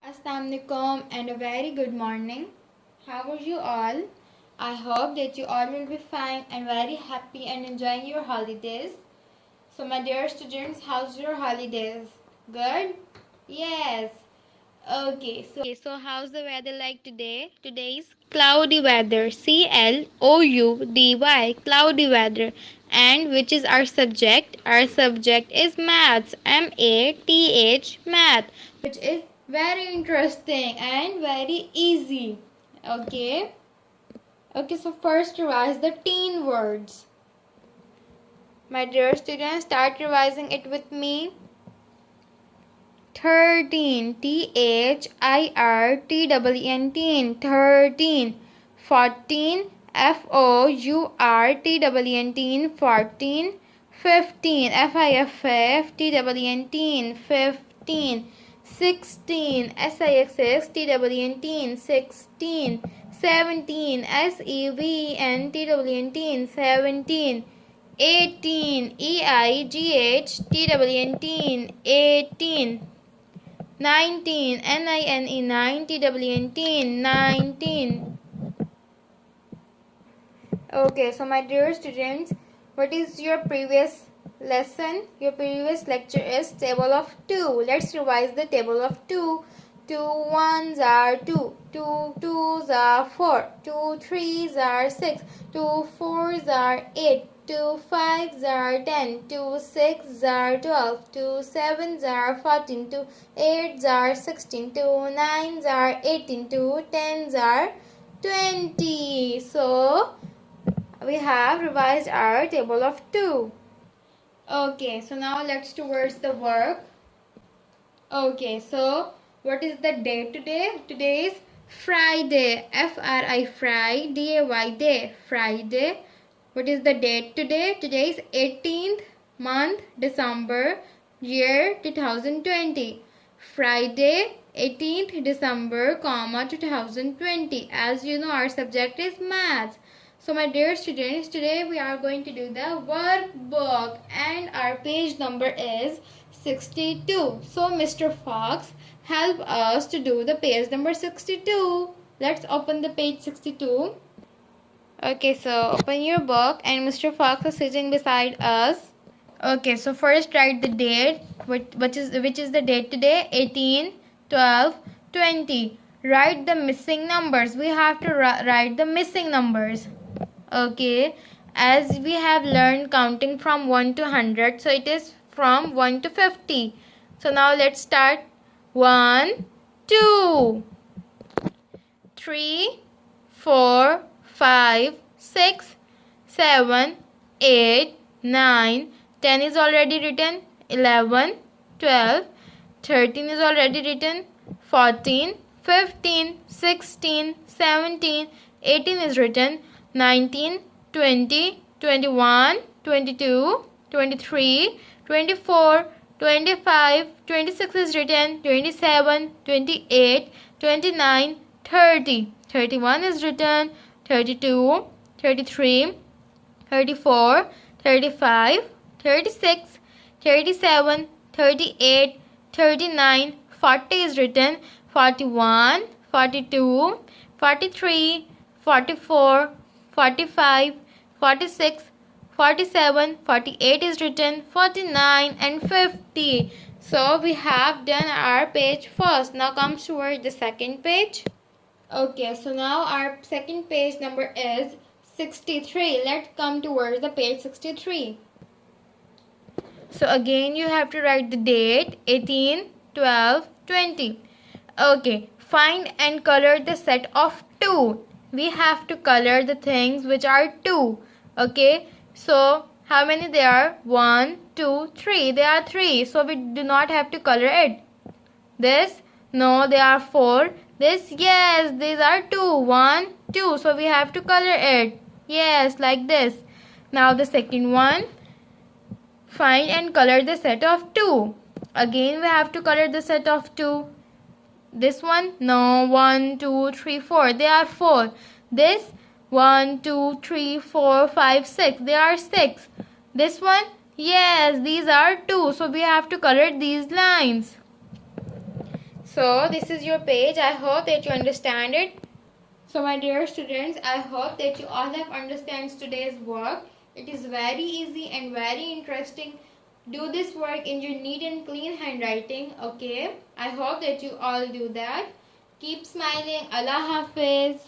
Assalamualaikum and a very good morning. How are you all? I hope that you all will be fine and very happy and enjoying your holidays. So my dear students, how's your holidays? Good? Yes. Okay, so how's the weather like today? Today is cloudy weather. CLOUDY, cloudy weather. And which is our subject? Our subject is maths. MATH, math, which is very interesting and very easy. Okay. Okay, so first revise the teen words. My dear students, start revising it with me. 13, THIRTEEN, teen. 14, FOURTEEN, 14. 15, FIFFTEEN, 15. 16, SIXSTEEN, 16. 17, SEVENTEEN, 17. 18, EIGHTEEN, 18. 19, NINENTEEN, 19. Okay, so my dear students, what is your previous lesson? Your previous lecture is table of 2. Let's revise the table of 2. 2 ones are 2, 2 twos are 4, 2 threes are 6, 2 fours are 8, 2 fives are 10, 2 sixes are 12, 2 sevens are 14, 2 eights are 16, 2 nines are 18, 2 tens are 20. So we have revised our table of 2. Okay, so now let's towards the work. Okay, so what is the date today? Today is Friday. FRI, Friday, day, Friday. What is the date today? Today is 18th month, December, year 2020. Friday, 18th December, 2020. As you know, our subject is maths. So my dear students, today we are going to do the workbook and our page number is 62. So Mr. Fox, help us to do the page number 62. Let's open the page 62. Okay, so open your book and Mr. Fox is sitting beside us. Okay, so first write the date. Which is the date today? 18, 12, 20. Write the missing numbers. We have to write the missing numbers. Okay, as we have learned counting from 1 to 100, so it is from 1 to 50. So now let's start. 1, 2, 3, 4, 5, 6, 7, 8, 9, 10 is already written, 11, 12, 13 is already written, 14, 15, 16, 17, 18 is written, 19, 20, 21, 22, 23, 24, 25, 26 is written, 27, 28, 29, 30, 31 is written, 32, 33, 34, 35, 36, 37, 38, 39, 40 is written, 41, 42, 43, 44, 45, 46, 47, 48 is written, 49 and 50. So we have done our page first. Now comes towards the second page. Okay, so now our second page number is 63. Let's come towards the page 63. So again you have to write the date 18, 12, 20. Okay, find and color the set of 2. We have to color the things which are 2. Okay, so how many there are? 1, 2, 3. There are 3. So we do not have to color it. This, no, there are 4. This, yes, these are 2. 1, 2. So we have to color it. Yes, like this. Now the second one. Find and color the set of 2. Again we have to color the set of 2. This one, no, 1, 2, 3, 4. There are 4. This, 1, 2, 3, 4, 5, 6. There are 6. This one, yes, these are 2. So we have to color these lines. So this is your page. I hope that you understand it. So my dear students, I hope that you all have understand today's work. It is very easy and very interesting. Do this work in your neat and clean handwriting. Okay. I hope that you all do that. Keep smiling. Allah Hafiz.